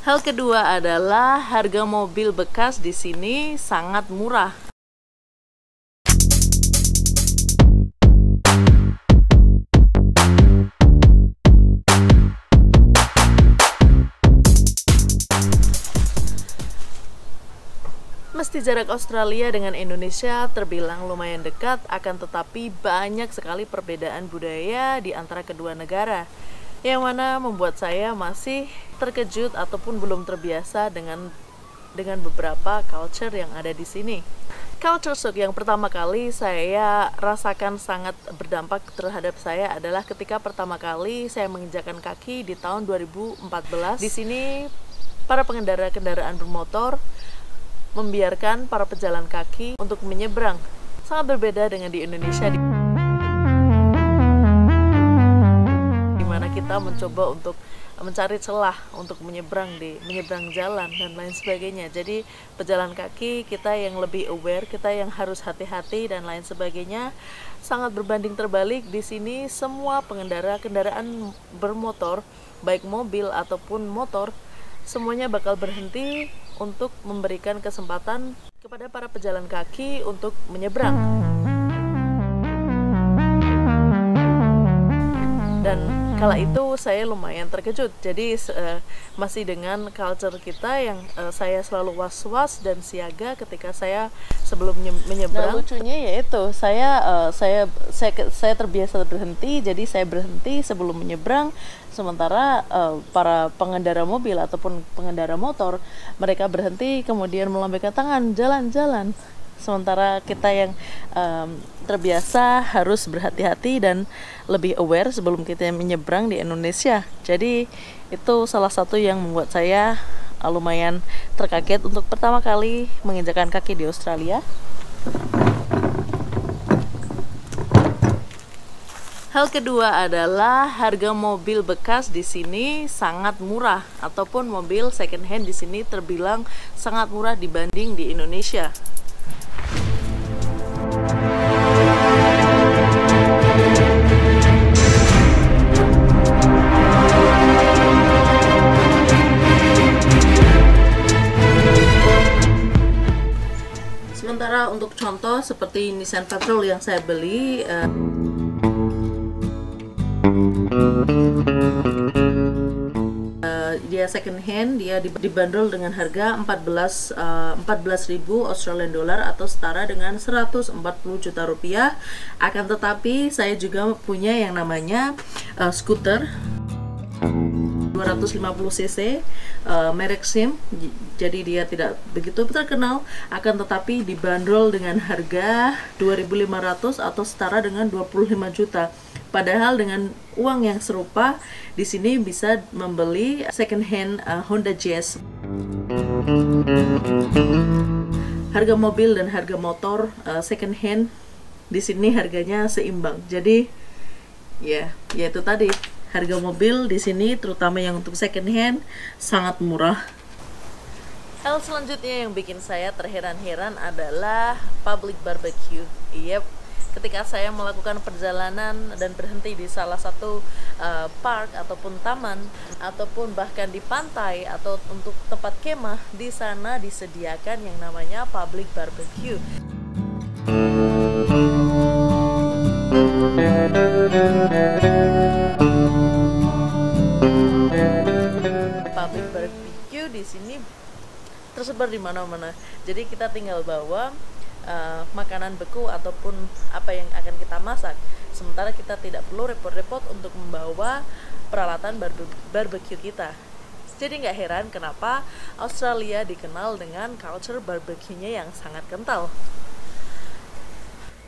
Hal kedua adalah harga mobil bekas di sini sangat murah. Meski jarak Australia dengan Indonesia terbilang lumayan dekat, akan tetapi banyak sekali perbedaan budaya di antara kedua negara, yang mana membuat saya masih terkejut ataupun belum terbiasa dengan beberapa culture yang ada di sini. Culture shock yang pertama kali saya rasakan sangat berdampak terhadap saya adalah ketika pertama kali saya menginjakan kaki di tahun 2014. Di sini para pengendara kendaraan bermotor membiarkan para pejalan kaki untuk menyeberang. Sangat berbeda dengan di Indonesia, di mana kita mencoba untuk mencari celah untuk menyeberang jalan dan lain sebagainya. Jadi pejalan kaki kita yang lebih aware, kita yang harus hati-hati dan lain sebagainya. Sangat berbanding terbalik di sini, semua pengendara kendaraan bermotor, baik mobil ataupun motor, semuanya bakal berhenti untuk memberikan kesempatan kepada para pejalan kaki untuk menyeberang. Dan kala itu saya lumayan terkejut. Jadi masih dengan culture kita yang saya selalu was-was dan siaga ketika saya sebelum menyeberang. Nah, lucunya yaitu saya terbiasa berhenti, jadi saya berhenti sebelum menyeberang. Sementara para pengendara mobil ataupun pengendara motor, mereka berhenti kemudian melambaikan tangan, jalan-jalan. Sementara kita yang terbiasa harus berhati-hati dan lebih aware sebelum kita menyeberang di Indonesia. Jadi itu salah satu yang membuat saya lumayan terkaget untuk pertama kali menginjakan kaki di Australia. Hal kedua adalah harga mobil bekas di sini sangat murah, ataupun mobil second hand di sini terbilang sangat murah dibanding di Indonesia. Sementara untuk contoh seperti Nissan Patrol yang saya beli, dia second hand, dia dibanderol dengan harga 14.000 Australian dollar atau setara dengan 140 juta rupiah. Akan tetapi saya juga punya yang namanya skuter 250 cc merek SIM, jadi dia tidak begitu terkenal, akan tetapi dibanderol dengan harga 2.500 atau setara dengan 25 juta. Padahal dengan uang yang serupa di sini bisa membeli second hand Honda Jazz. Harga mobil dan harga motor second hand di sini harganya seimbang. Jadi ya itu tadi, harga mobil di sini terutama yang untuk second hand sangat murah. Hal selanjutnya yang bikin saya terheran-heran adalah public barbecue. Ketika saya melakukan perjalanan dan berhenti di salah satu park ataupun taman ataupun bahkan di pantai atau untuk tempat kemah, di sana disediakan yang namanya public barbecue. Public barbecue di sini tersebar di mana-mana. Jadi kita tinggal bawa makanan beku ataupun apa yang akan kita masak. Sementara kita tidak perlu repot-repot untuk membawa peralatan barbecue kita. Jadi nggak heran kenapa Australia dikenal dengan culture barbecue-nya yang sangat kental.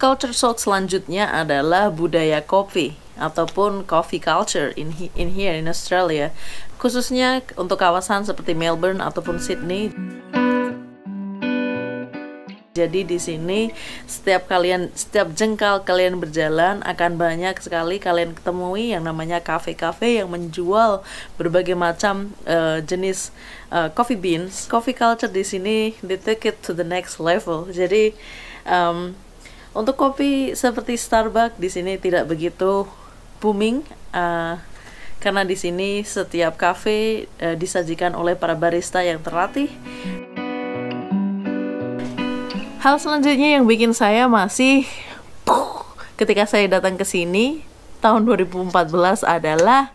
Culture shock selanjutnya adalah budaya kopi ataupun coffee culture in here in Australia, khususnya untuk kawasan seperti Melbourne ataupun Sydney. Jadi di sini setiap jengkal kalian berjalan akan banyak sekali kalian ketemui yang namanya kafe-kafe yang menjual berbagai macam jenis coffee beans. Coffee culture di sini they take it to the next level. Jadi untuk kopi seperti Starbucks di sini tidak begitu booming. karena di sini setiap kafe disajikan oleh para barista yang terlatih. Hal selanjutnya yang bikin saya masih ketika saya datang ke sini tahun 2014 adalah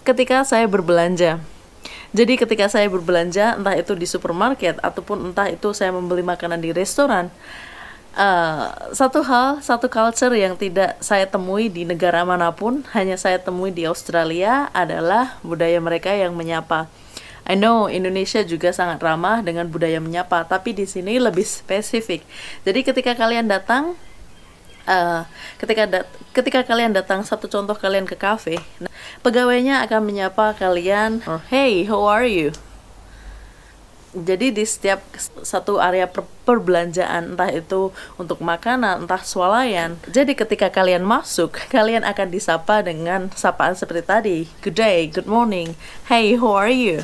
ketika saya berbelanja. Jadi ketika saya berbelanja, entah itu di supermarket ataupun entah itu saya membeli makanan di restoran, satu culture yang tidak saya temui di negara manapun, hanya saya temui di Australia adalah budaya mereka yang menyapa. I know Indonesia juga sangat ramah dengan budaya menyapa, tapi di sini lebih spesifik. Jadi ketika kalian datang, ketika kalian datang, satu contoh kalian ke kafe, pegawainya akan menyapa kalian, "Hey, how are you?" Jadi di setiap satu area perbelanjaan, entah itu untuk makanan, entah swalayan. Jadi ketika kalian masuk, kalian akan disapa dengan sapaan seperti tadi. Good day, good morning, hey, how are you?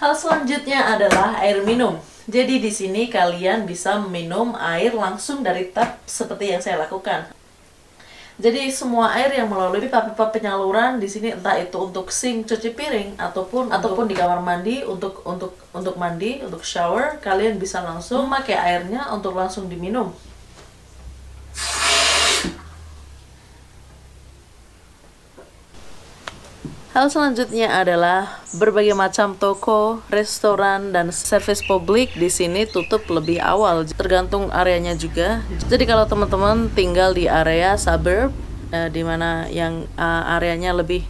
Hal selanjutnya adalah air minum. Jadi di sini kalian bisa minum air langsung dari tap seperti yang saya lakukan. Jadi semua air yang melalui pipa-pipa penyaluran di sini, entah itu untuk sink cuci piring ataupun di kamar mandi untuk mandi, untuk shower, kalian bisa langsung pakai airnya untuk langsung diminum. Hal selanjutnya adalah berbagai macam toko, restoran, dan servis publik di sini tutup lebih awal, tergantung areanya juga. Jadi kalau teman-teman tinggal di area suburb, di mana yang areanya lebih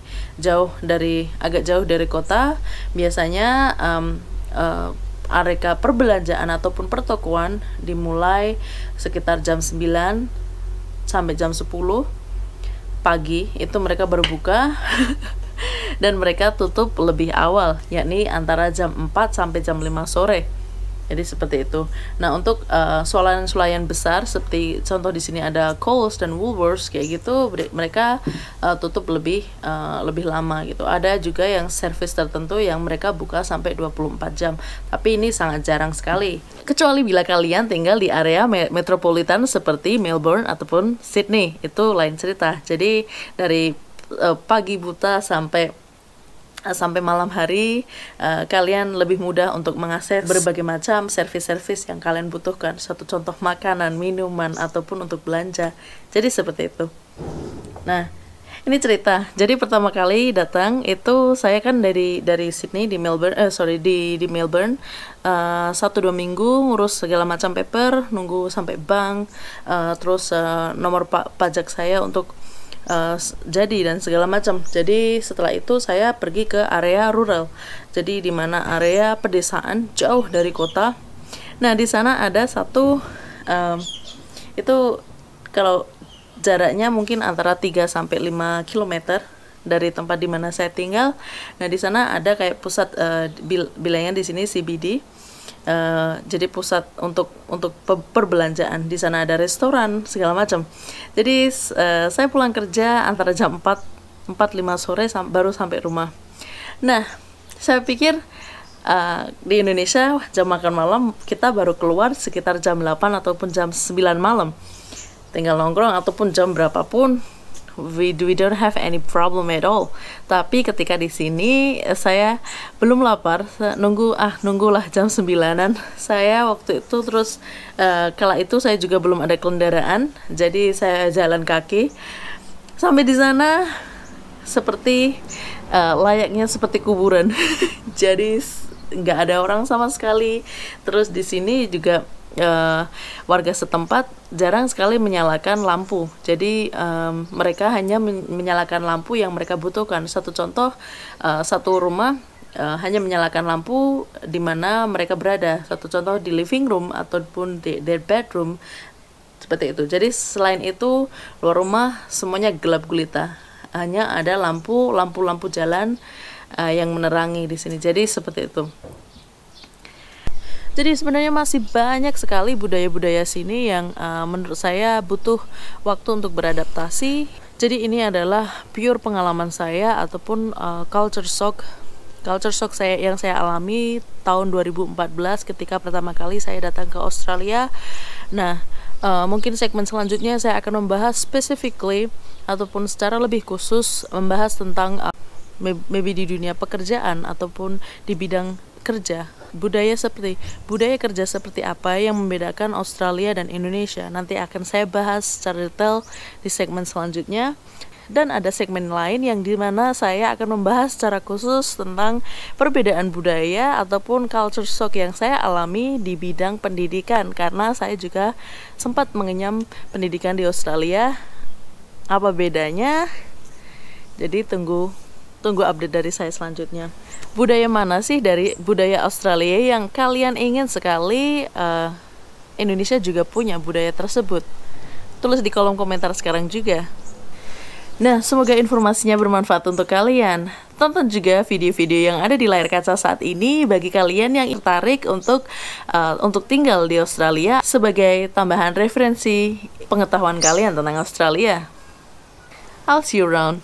agak jauh dari kota, biasanya area perbelanjaan ataupun pertokoan dimulai sekitar jam 9 sampai jam 10 pagi, itu mereka berbuka. Dan mereka tutup lebih awal, yakni antara jam 4 sampai jam 5 sore. Jadi seperti itu. Nah, untuk swalayan-swalayan besar seperti contoh di sini ada Coles dan Woolworths kayak gitu, mereka tutup lebih lama gitu. Ada juga yang servis tertentu yang mereka buka sampai 24 jam. Tapi ini sangat jarang sekali. Kecuali bila kalian tinggal di area metropolitan seperti Melbourne ataupun Sydney, itu lain cerita. Jadi dari pagi buta sampai malam hari, kalian lebih mudah untuk mengakses berbagai macam servis-servis yang kalian butuhkan. Satu contoh makanan, minuman, ataupun untuk belanja. Jadi seperti itu. Nah, ini cerita. Jadi pertama kali datang itu saya kan dari Sydney di Melbourne, 1-2 minggu ngurus segala macam paper, nunggu sampai bank, terus nomor pajak saya untuk jadi dan segala macam. Jadi setelah itu saya pergi ke area rural. Jadi di mana area pedesaan jauh dari kota. Nah, di sana ada satu itu kalau jaraknya mungkin antara 3 sampai 5 km dari tempat di mana saya tinggal. Nah, di sana ada kayak pusat bilangnya di sini CBD. Jadi pusat untuk perbelanjaan. Di sana ada restoran segala macam. Jadi saya pulang kerja antara jam 4-5 sore baru sampai rumah. Nah, saya pikir di Indonesia jam makan malam kita baru keluar sekitar jam 8 ataupun jam 9 malam. Tinggal nongkrong ataupun jam berapapun. We don't have any problem at all. Tapi ketika di sini saya belum lapar, nunggulah jam 9-an. Saya waktu itu terus kala itu saya juga belum ada kendaraan, jadi saya jalan kaki sampai di sana seperti layaknya seperti kuburan. Jadi nggak ada orang sama sekali. Terus di sini juga warga setempat jarang sekali menyalakan lampu. Jadi mereka hanya menyalakan lampu yang mereka butuhkan. Satu contoh, satu rumah hanya menyalakan lampu di mana mereka berada. Satu contoh di living room ataupun di their bedroom, seperti itu. Jadi selain itu luar rumah semuanya gelap gulita. Hanya ada lampu jalan yang menerangi di sini. Jadi seperti itu. Jadi sebenarnya masih banyak sekali budaya-budaya sini yang menurut saya butuh waktu untuk beradaptasi. Jadi ini adalah pure pengalaman saya ataupun culture shock yang saya alami tahun 2014 ketika pertama kali saya datang ke Australia. Nah, Mungkin segmen selanjutnya saya akan membahas specifically ataupun secara lebih khusus membahas tentang maybe di dunia pekerjaan ataupun di bidang kerja, budaya kerja seperti apa yang membedakan Australia dan Indonesia. Nanti akan saya bahas secara detail di segmen selanjutnya. Dan ada segmen lain yang dimana saya akan membahas secara khusus tentang perbedaan budaya ataupun culture shock yang saya alami di bidang pendidikan, karena saya juga sempat mengenyam pendidikan di Australia. Apa bedanya? Jadi tunggu update dari saya selanjutnya. Budaya mana sih dari budaya Australia yang kalian ingin sekali Indonesia juga punya budaya tersebut? Tulis di kolom komentar sekarang juga. Nah, semoga informasinya bermanfaat untuk kalian. Tonton juga video-video yang ada di layar kaca saat ini bagi kalian yang tertarik untuk tinggal di Australia sebagai tambahan referensi pengetahuan kalian tentang Australia. I'll see you around.